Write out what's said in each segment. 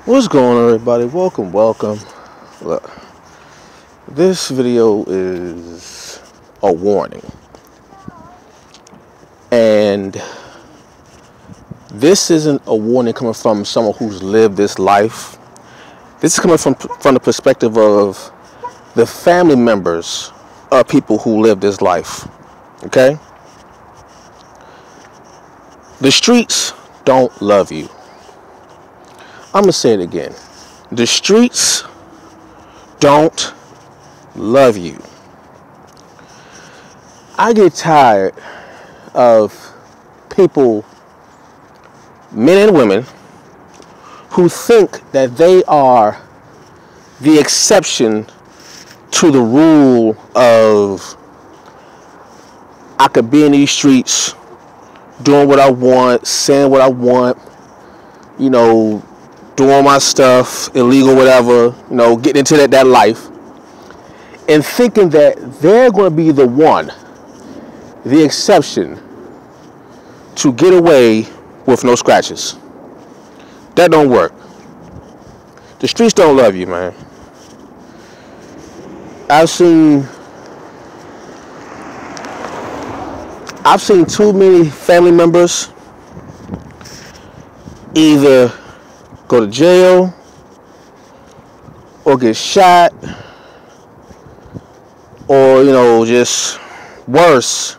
What's going on, everybody? Welcome. Look, this video is a warning, and this isn't a warning coming from someone who's lived this life. This is coming from the perspective of the family members of people who live this life. Okay? The streets don't love you. I'm gonna say it again. The streets don't love you. I get tired of people, men and women, who think that they are the exception to the rule of I could be in these streets doing what I want, saying what I want, doing my stuff, illegal, whatever, getting into that life, and thinking that they're going to be the exception to get away with no scratches. That don't work. The streets don't love you, man. I've seen too many family members either go to jail or get shot, or just worse,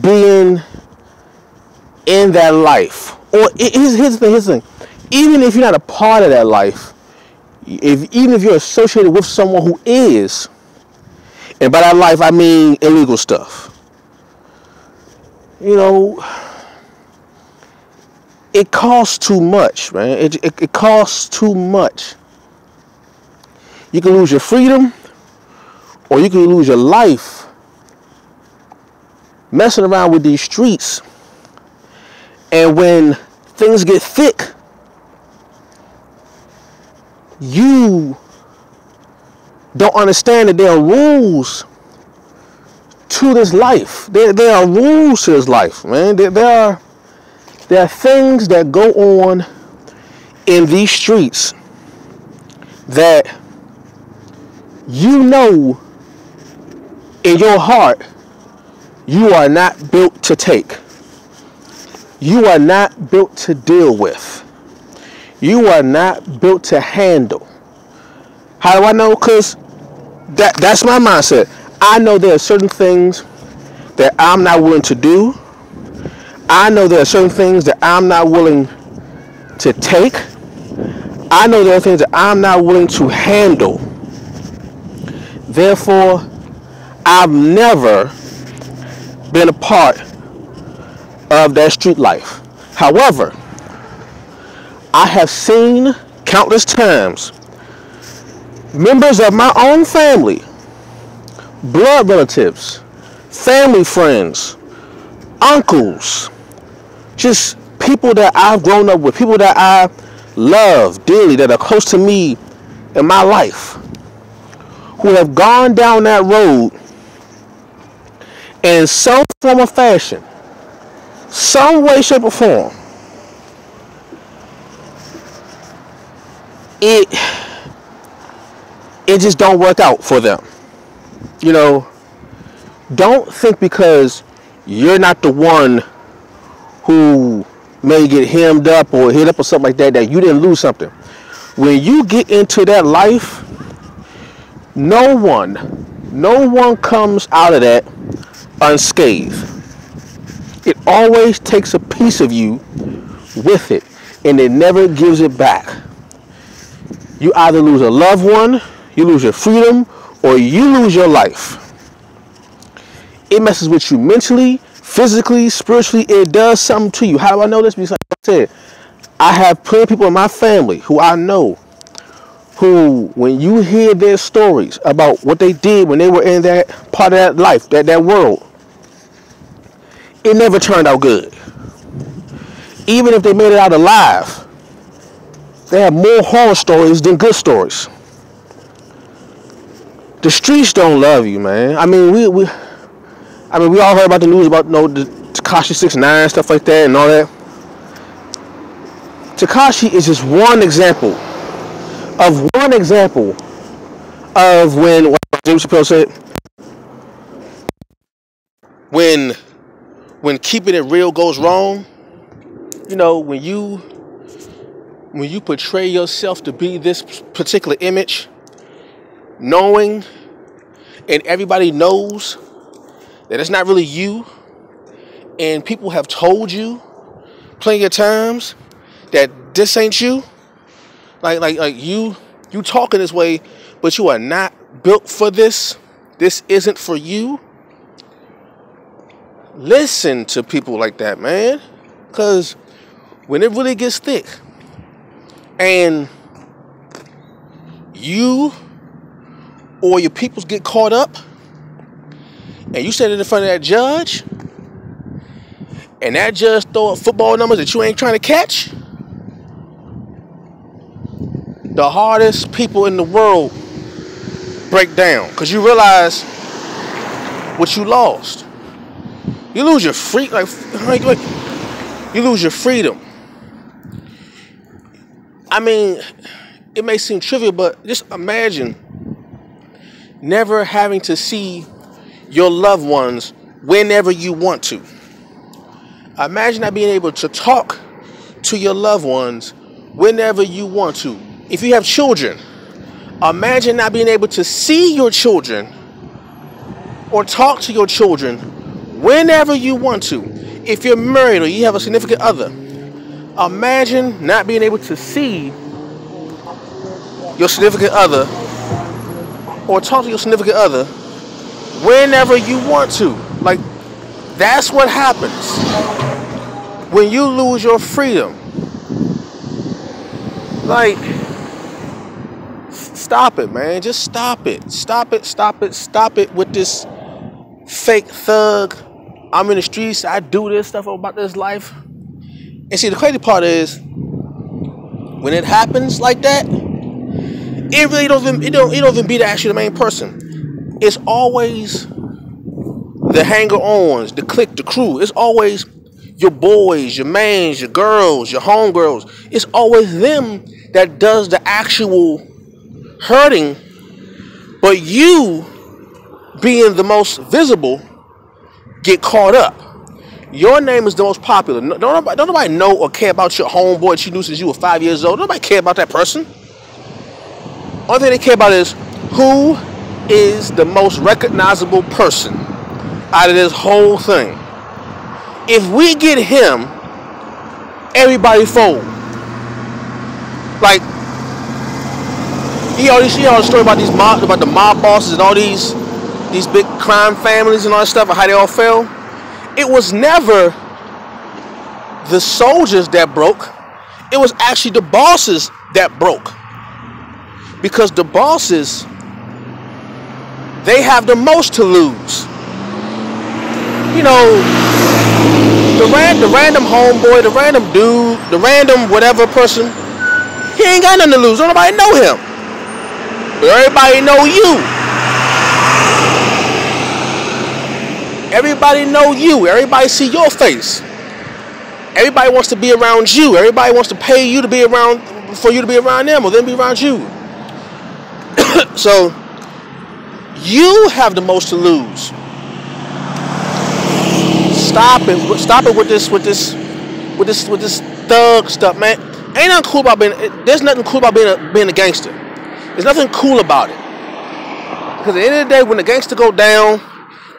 being in that life. Or here's the thing, even if you're not a part of that life, even if you're associated with someone who is, and by that life I mean illegal stuff, it costs too much, man. It costs too much. You can lose your freedom, or you can lose your life messing around with these streets. And when things get thick, you don't understand that there are rules to this life. There are rules to this life, man. There are things that go on in these streets that in your heart you are not built to take. You are not built to deal with. You are not built to handle. How do I know? Because that's my mindset. I know there are certain things that I'm not willing to do. I know there are certain things that I'm not willing to take. I know there are things that I'm not willing to handle. Therefore, I've never been a part of that street life. However, I have seen countless times members of my own family, blood relatives, family friends, uncles, just people that I've grown up with, people that I love dearly, that are close to me in my life, who have gone down that road in some form or fashion, some way, shape, or form. It just don't work out for them. Don't think because you're not the one who may get hemmed up or hit up or something like that you didn't lose something. When you get into that life, no one comes out of that unscathed. It always takes a piece of you with it, and it never gives it back. You either lose a loved one, you lose your freedom, or you lose your life. It messes with you mentally, physically, spiritually. It does something to you. How do I know this? Because like I said, I have plenty of people in my family who I know, who, when you hear their stories about what they did when they were in that part of that life, that world, it never turned out good. Even if they made it out alive, they have more horror stories than good stories. The streets don't love you, man. I mean, we all heard about the news about the Tekashi 6ix9ine, stuff like that, and all that. Tekashi is just one example of when what James Chappelle said, when keeping it real goes wrong. You know, when you portray yourself to be this particular image, knowing and everybody knows that it's not really you, and people have told you plenty of times that this ain't you, like you talking this way, but you are not built for this. This isn't for you. Listen to people like that, man, because when it really gets thick and you or your peoples get caught up and you stand in front of that judge and that judge throw up football numbers that you ain't trying to catch, the hardest people in the world break down because you realize what you lost. You lose your you lose your freedom. I mean, it may seem trivial, but just imagine never having to see your loved ones whenever you want to. Imagine not being able to talk to your loved ones whenever you want to. If you have children, imagine not being able to see your children or talk to your children whenever you want to. If you're married or you have a significant other, imagine not being able to see your significant other or talk to your significant other whenever you want to. Like, that's what happens when you lose your freedom. Like, stop it, man. Just stop it. Stop it with this fake thug. I'm in the streets, I do this stuff about this life. And see, the crazy part is, when it happens like that, it really don't even be actually the main person. It's always the hanger-ons, the clique, the crew. It's always your boys, your mains, your girls, your homegirls. It's always them that does the actual hurting. But you, being the most visible, get caught up. Your name is the most popular. Don't nobody know or care about your homeboy that you knew since you were 5 years old. Nobody care about that person. Only thing they care about is who is the most recognizable person out of this whole thing. If we get him, everybody fold. Like, you already the story about the mob bosses and all these big crime families and all that stuff and how they all fell. It was never the soldiers that broke. It was actually the bosses that broke. Because the bosses, they have the most to lose. You know, the random homeboy, the random dude, the random whatever person, he ain't got nothing to lose. Don't nobody know him. But everybody know you. Everybody know you. Everybody see your face. Everybody wants to be around you. Everybody wants to pay you to be around, for you to be around them or them be around you. So you have the most to lose. Stop it with this thug stuff, man. Ain't nothing cool about there's nothing cool about being a gangster. There's nothing cool about it. Because at the end of the day, when the gangster go down,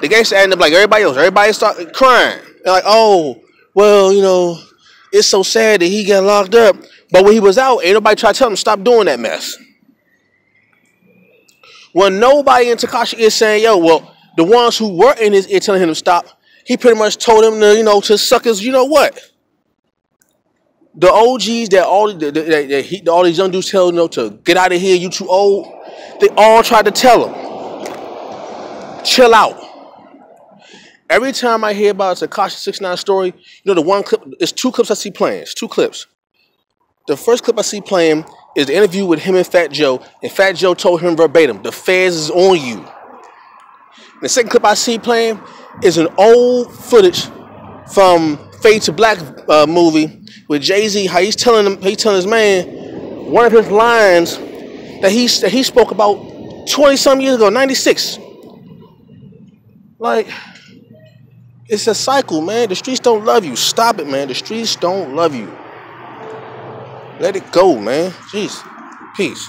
the gangster end up like everybody else. Everybody start crying. They're like, oh, well, you know, it's so sad that he got locked up. But when he was out, ain't nobody try to tell him stop doing that mess. Well, nobody in Tekashi is saying, yo, well, the ones who were in his ear telling him to stop, he pretty much told him to, you know, to suck his, you know what? The OGs that all these young dudes tell, you know, to get out of here, you too old. They all tried to tell him, chill out. Every time I hear about a Tekashi 6ix9ine story, you know, the one clip, it's 2 clips I see playing. It's 2 clips. The first clip I see playing is the interview with him and Fat Joe, and Fat Joe told him verbatim, the feds is on you. And the second clip I see playing is an old footage from Fade to Black movie with Jay-Z, how he's telling his man one of his lines that he spoke about 20-some years ago, 96. Like, it's a cycle, man. The streets don't love you. Stop it, man. The streets don't love you. Let it go, man. Jeez. Peace.